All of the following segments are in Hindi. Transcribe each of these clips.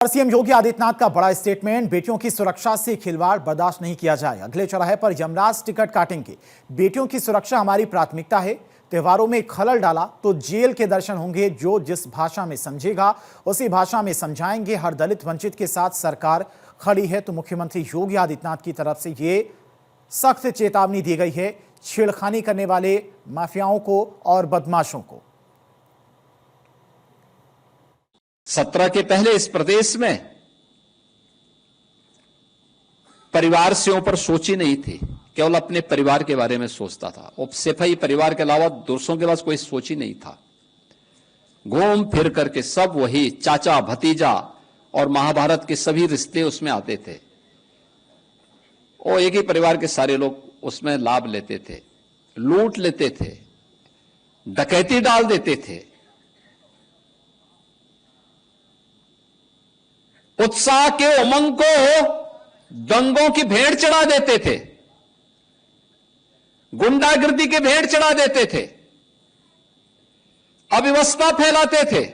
और सीएम योगी आदित्यनाथ का बड़ा स्टेटमेंट, बेटियों की सुरक्षा से खिलवाड़ बर्दाश्त नहीं किया जाए। अगले चौराहे पर यमराज टिकट काटेंगे। बेटियों की सुरक्षा हमारी प्राथमिकता है। त्योहारों में खलल डाला तो जेल के दर्शन होंगे। जो जिस भाषा में समझेगा उसी भाषा में समझाएंगे। हर दलित वंचित के साथ सरकार खड़ी है। तो मुख्यमंत्री योगी आदित्यनाथ की तरफ से ये सख्त चेतावनी दी गई है छेड़खानी करने वाले माफियाओं को और बदमाशों को। 17 के पहले इस प्रदेश में परिवार से ऊपर सोची नहीं थी, केवल अपने परिवार के बारे में सोचता था। और सिर्फ ही परिवार के अलावा दूसरों के पास कोई सोच ही नहीं था। घूम फिर करके सब वही चाचा भतीजा और महाभारत के सभी रिश्ते उसमें आते थे। और एक ही परिवार के सारे लोग उसमें लाभ लेते थे, लूट लेते थे, डकैती डाल देते थे। उत्साह के उमंग को दंगों की भेंट चढ़ा देते थे, गुंडागिर्दी के भेंट चढ़ा देते थे, अव्यवस्था फैलाते थे।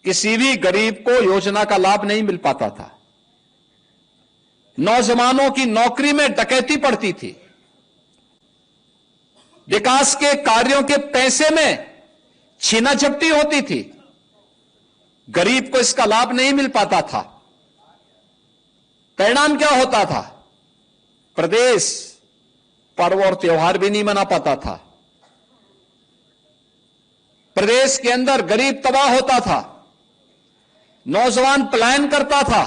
किसी भी गरीब को योजना का लाभ नहीं मिल पाता था। नौजवानों की नौकरी में डकैती पड़ती थी। विकास के कार्यों के पैसे में छीना झपटी होती थी। गरीब को इसका लाभ नहीं मिल पाता था। परिणाम क्या होता था? प्रदेश पर्व और त्योहार भी नहीं मना पाता था। प्रदेश के अंदर गरीब तबाह होता था, नौजवान पलायन करता था।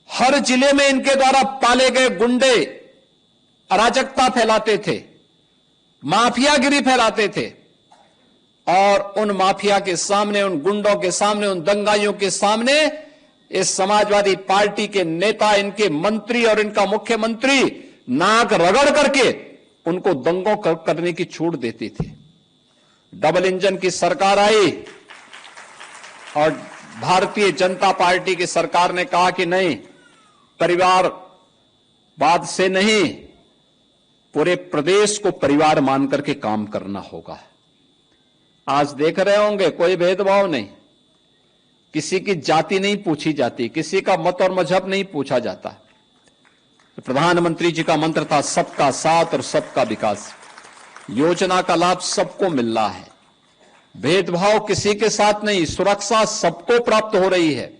हर जिले में इनके द्वारा पाले गए गुंडे अराजकता फैलाते थे, माफियागिरी फैलाते थे। और उन माफिया के सामने, उन गुंडों के सामने, उन दंगाइयों के सामने इस समाजवादी पार्टी के नेता, इनके मंत्री और इनका मुख्यमंत्री नाक रगड़ करके उनको दंगों करने की छूट देती थी। डबल इंजन की सरकार आई और भारतीय जनता पार्टी की सरकार ने कहा कि नहीं, परिवारवाद से नहीं, पूरे प्रदेश को परिवार मान करके काम करना होगा। आज देख रहे होंगे कोई भेदभाव नहीं, किसी की जाति नहीं पूछी जाती, किसी का मत और मजहब नहीं पूछा जाता। तो प्रधानमंत्री जी का मंत्र था सबका साथ और सबका विकास। योजना का लाभ सबको मिल रहा है, भेदभाव किसी के साथ नहीं, सुरक्षा सबको प्राप्त हो रही है।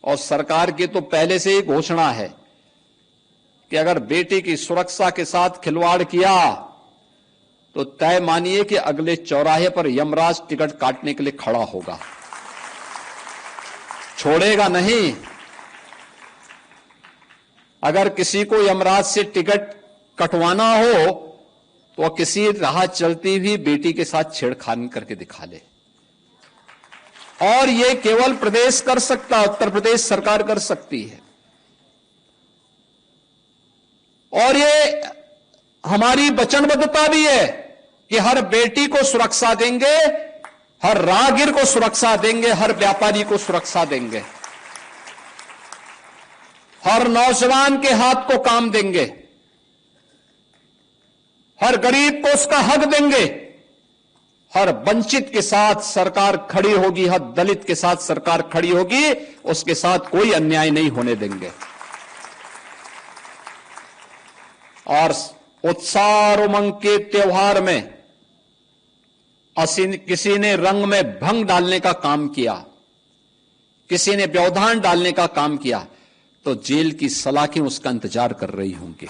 और सरकार की तो पहले से ही घोषणा है कि अगर बेटी की सुरक्षा के साथ खिलवाड़ किया तो तय मानिए कि अगले चौराहे पर यमराज टिकट काटने के लिए खड़ा होगा, छोड़ेगा नहीं। अगर किसी को यमराज से टिकट कटवाना हो तो किसी राह चलती हुई बेटी के साथ छेड़खानी करके दिखा ले। और यह केवल प्रदेश कर सकता, उत्तर प्रदेश सरकार कर सकती है। और ये हमारी वचनबद्धता भी है कि हर बेटी को सुरक्षा देंगे, हर राहगीर को सुरक्षा देंगे, हर व्यापारी को सुरक्षा देंगे, हर नौजवान के हाथ को काम देंगे, हर गरीब को उसका हक देंगे, हर वंचित के साथ सरकार खड़ी होगी, हर दलित के साथ सरकार खड़ी होगी, उसके साथ कोई अन्याय नहीं होने देंगे। और उत्साह और उमंग के त्योहार में किसी ने रंग में भंग डालने का काम किया, किसी ने व्यवधान डालने का काम किया, तो जेल की सलाखें उसका इंतजार कर रही होंगी।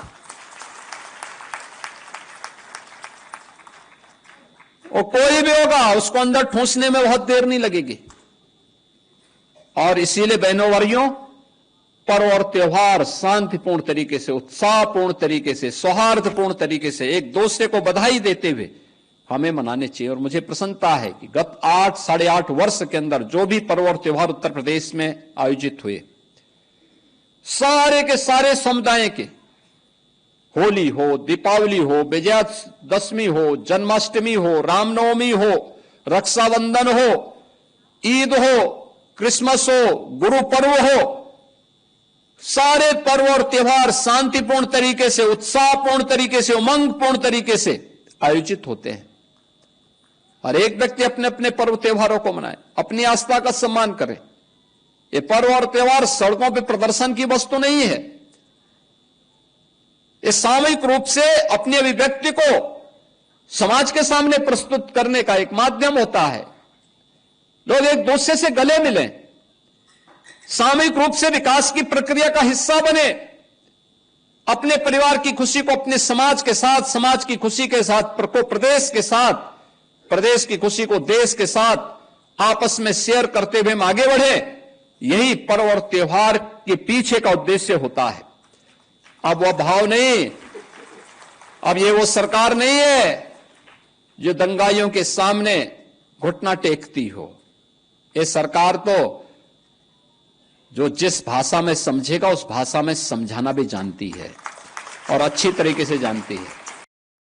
और कोई भी होगा उसको अंदर ठूंसने में बहुत देर नहीं लगेगी। और इसीलिए बहनों भाइयों, पर्व और त्योहार शांतिपूर्ण तरीके से, उत्साहपूर्ण तरीके से, सौहार्दपूर्ण तरीके से, एक दूसरे को बधाई देते हुए हमें मनाने चाहिए। और मुझे प्रसन्नता है कि गत 8-8.5 वर्ष के अंदर जो भी पर्व और त्योहार उत्तर प्रदेश में आयोजित हुए, सारे के सारे समुदाय के, होली हो, दीपावली हो, विजयादशमी हो, जन्माष्टमी हो, रामनवमी हो, रक्षाबंधन हो, ईद हो, क्रिसमस हो, गुरु पर्व हो, सारे पर्व और त्योहार शांतिपूर्ण तरीके से, उत्साहपूर्ण तरीके से, उमंगपूर्ण तरीके से आयोजित होते हैं। हर एक व्यक्ति अपने अपने पर्व त्योहारों को मनाए, अपनी आस्था का सम्मान करे। ये पर्व और त्योहार सड़कों पर प्रदर्शन की वस्तु नहीं है। ये सामूहिक रूप से अपनी अभिव्यक्ति को समाज के सामने प्रस्तुत करने का एक माध्यम होता है। लोग एक दूसरे से गले मिलें, सामूहिक रूप से विकास की प्रक्रिया का हिस्सा बने, अपने परिवार की खुशी को अपने समाज के साथ, समाज की खुशी के साथ प्रदेश के साथ, प्रदेश की खुशी को देश के साथ आपस में शेयर करते हुए हम आगे बढ़े। यही पर्व और त्योहार के पीछे का उद्देश्य होता है। अब वह भाव नहीं, अब ये वो सरकार नहीं है जो दंगाइयों के सामने घुटना टेकती हो। ये सरकार तो जो जिस भाषा में समझेगा उस भाषा में समझाना भी जानती है और अच्छी तरीके से जानती है।